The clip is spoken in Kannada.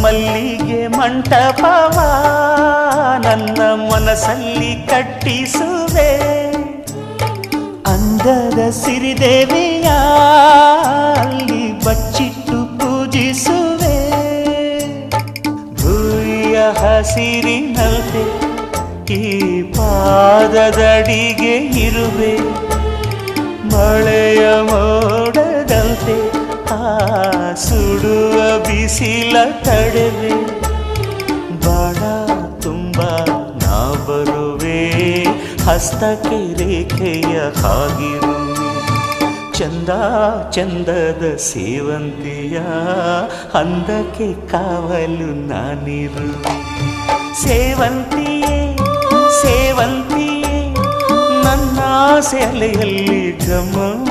ಮಲ್ಲಿಗೆ ಮಂಟಪವ ನನ್ನ ಮನಸ್ಸಲ್ಲಿ ಕಟ್ಟಿಸುವೆ. ಅಂದದ ಸಿರಿದೇವಿಯ ಅಲ್ಲಿ ಬಚ್ಚಿಟ್ಟು ಪೂಜಿಸುವೆ. ಭೂಯ ಹಸಿರಿನಲ್ತೆ ಈ ಪಾದದಡಿಗೆ ಇರುವೆ. ಮಳೆಯ ಮೋಡದಂತೆ ಆ ಸುಡುವ ಬಿಸಿಲ ತಡೆವೆ. ಬಾಣ ತುಂಬ ನಾ ಬರುವೆ, ಹಸ್ತಕ್ಕೆ ರೇಖೆಯ ಹಾಗಿರುವೆ. ಚಂದ ಚಂದದ ಸೇವಂತಿಯ ಅಂದಕ್ಕೆ ಕಾವಲು ನಾನಿರುವೆ. ಸೇವಂತಿಯೇ ಸೇವಂತಿಯೇ ನನ್ನ ಸೆಲೆಯಲ್ಲಿ ಗಮ